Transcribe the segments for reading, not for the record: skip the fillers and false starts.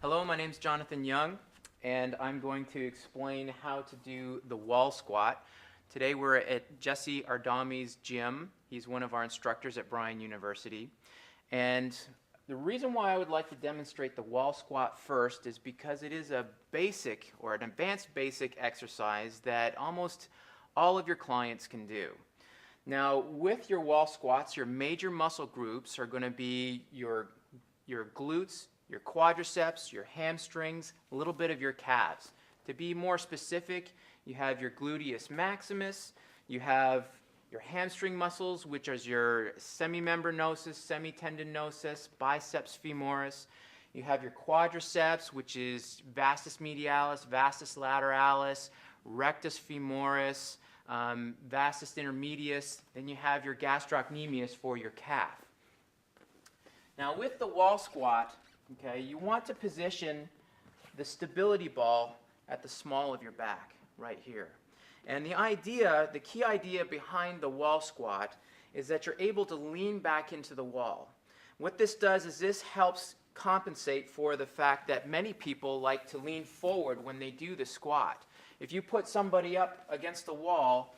Hello, my name is Jonathan Young, and I'm going to explain how to do the wall squat. Today we're at Jesse Ardami's gym. He's one of our instructors at Bryan University. And the reason why I would like to demonstrate the wall squat first is because it is a basic or an advanced basic exercise that almost all of your clients can do. Now, with your wall squats, your major muscle groups are going to be your glutes, your quadriceps, your hamstrings, a little bit of your calves. To be more specific, you have your gluteus maximus, you have your hamstring muscles, which is your semimembranosus, semitendinosus, biceps femoris. You have your quadriceps, which is vastus medialis, vastus lateralis, rectus femoris, vastus intermedius. Then you have your gastrocnemius for your calf. Now with the wall squat, okay, you want to position the stability ball at the small of your back, right here. And the key idea behind the wall squat is that you're able to lean back into the wall. What this does is this helps compensate for the fact that many people like to lean forward when they do the squat. If you put somebody up against the wall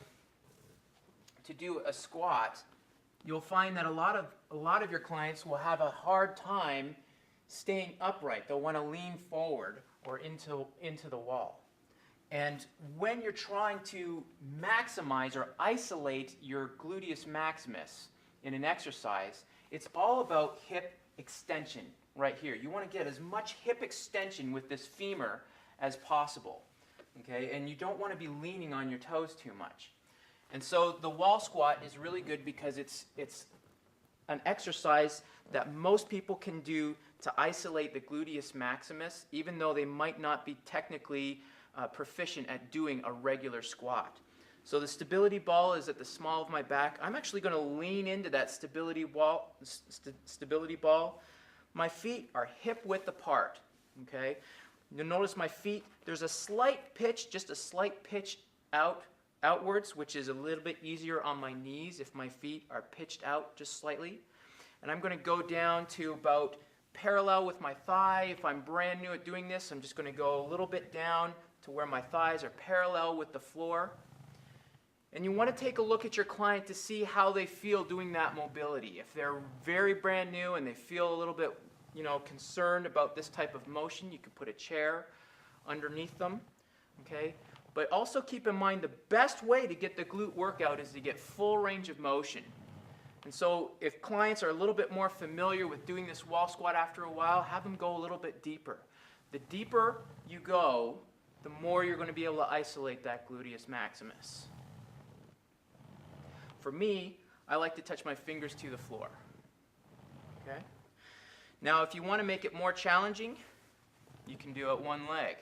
to do a squat, you'll find that a lot of your clients will have a hard time staying upright. They'll want to lean forward or into the wall. And when you're trying to maximize or isolate your gluteus maximus in an exercise, it's all about hip extension right here. You want to get as much hip extension with this femur as possible. Okay? And you don't want to be leaning on your toes too much. And so the wall squat is really good because it's an exercise that most people can do to isolate the gluteus maximus, even though they might not be technically proficient at doing a regular squat. So the stability ball is at the small of my back. I'm actually going to lean into that stability ball. My feet are hip width apart. Okay? You'll notice my feet, there's a slight pitch, just a slight pitch outwards, which is a little bit easier on my knees if my feet are pitched out just slightly. And I'm going to go down to about parallel with my thigh. If I'm brand new at doing this, I'm just going to go a little bit down to where my thighs are parallel with the floor. And you want to take a look at your client to see how they feel doing that mobility. If they're very brand new and they feel a little bit, concerned about this type of motion, you could put a chair underneath them. Okay? But also keep in mind the best way to get the glute workout is to get full range of motion. And so if clients are a little bit more familiar with doing this wall squat after a while, have them go a little bit deeper. The deeper you go, the more you're going to be able to isolate that gluteus maximus. For me, I like to touch my fingers to the floor. Okay? Now, if you want to make it more challenging, you can do it one leg.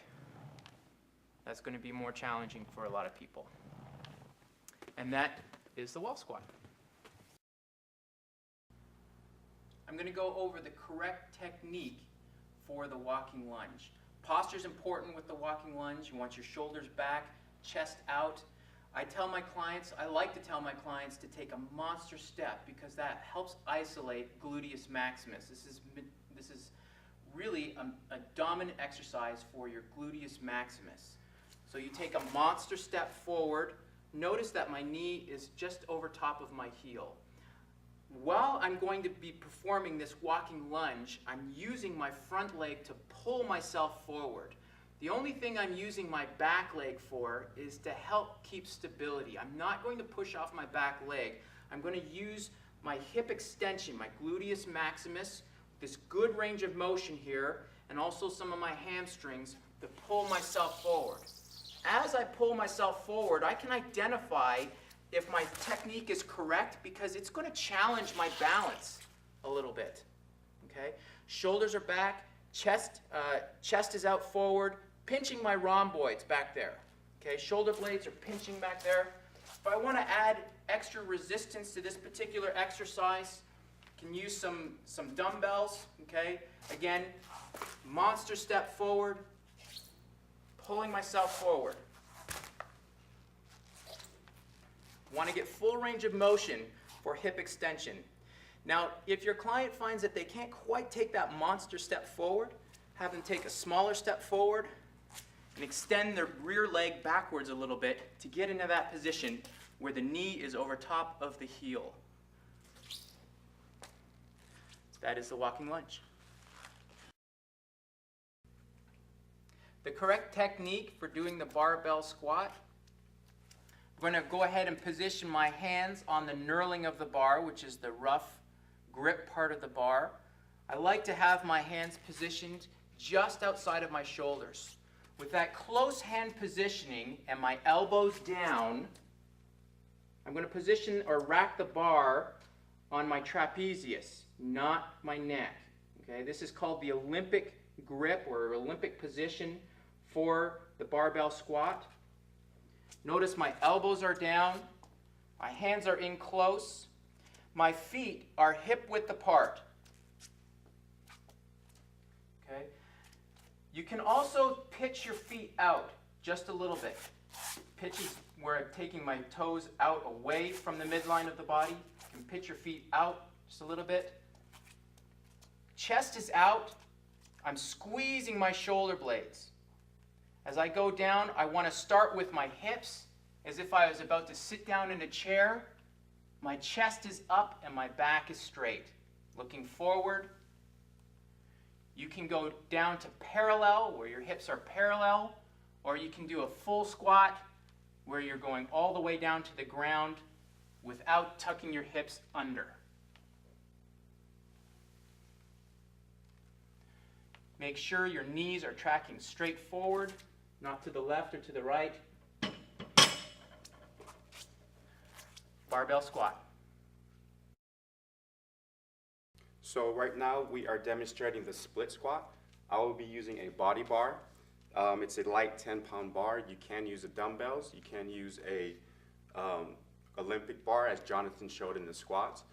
That's going to be more challenging for a lot of people. And that is the wall squat. I'm going to go over the correct technique for the walking lunge. Posture is important with the walking lunge. You want your shoulders back, chest out. I like to tell my clients to take a monster step because that helps isolate gluteus maximus. This is really a dominant exercise for your gluteus maximus. So you take a monster step forward. Notice that my knee is just over top of my heel. While I'm going to be performing this walking lunge, I'm using my front leg to pull myself forward. The only thing I'm using my back leg for is to help keep stability. I'm not going to push off my back leg. I'm going to use my hip extension, my gluteus maximus, this good range of motion here, and also some of my hamstrings to pull myself forward. As I pull myself forward, I can identify if my technique is correct because it's going to challenge my balance a little bit. Okay? Shoulders are back, chest is out forward, pinching my rhomboids back there. Okay? Shoulder blades are pinching back there. If I want to add extra resistance to this particular exercise, I can use some dumbbells. Okay? Again, monster step forward, pulling myself forward. Want to get full range of motion for hip extension. Now, if your client finds that they can't quite take that monster step forward, have them take a smaller step forward and extend their rear leg backwards a little bit to get into that position where the knee is over top of the heel. That is the walking lunge. The correct technique for doing the barbell squat, I'm going to go ahead and position my hands on the knurling of the bar, which is the rough grip part of the bar. I like to have my hands positioned just outside of my shoulders. With that close hand positioning and my elbows down, I'm going to position or rack the bar on my trapezius, not my neck. Okay, this is called the Olympic grip or Olympic position for the barbell squat. Notice my elbows are down, my hands are in close, my feet are hip width apart. Okay? You can also pitch your feet out just a little bit. Pitch is where I'm taking my toes out away from the midline of the body. You can pitch your feet out just a little bit. Chest is out. I'm squeezing my shoulder blades. As I go down, I want to start with my hips as if I was about to sit down in a chair. My chest is up and my back is straight. Looking forward. You can go down to parallel, where your hips are parallel, or you can do a full squat, where you're going all the way down to the ground without tucking your hips under. Make sure your knees are tracking straight forward, not to the left or to the right. Barbell squat. So right now we are demonstrating the split squat. I will be using a body bar. It's a light 10-pound bar. You can use the dumbbells. You can use a Olympic bar, as Jonathan showed in the squats.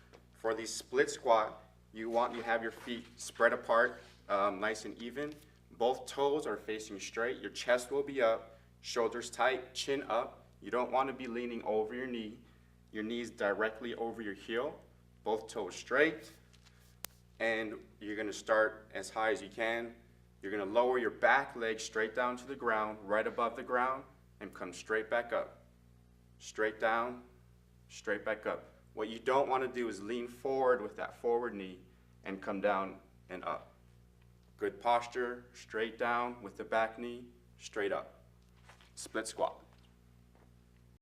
For the split squat, you have your feet spread apart, nice and even. Both toes are facing straight. Your chest will be up, shoulders tight, chin up. You don't want to be leaning over your knee. Your knees directly over your heel. Both toes straight. And you're going to start as high as you can. You're going to lower your back leg straight down to the ground, right above the ground, and come straight back up. Straight down, straight back up. What you don't want to do is lean forward with that forward knee and come down and up. Good posture, straight down with the back knee, straight up. Split squat.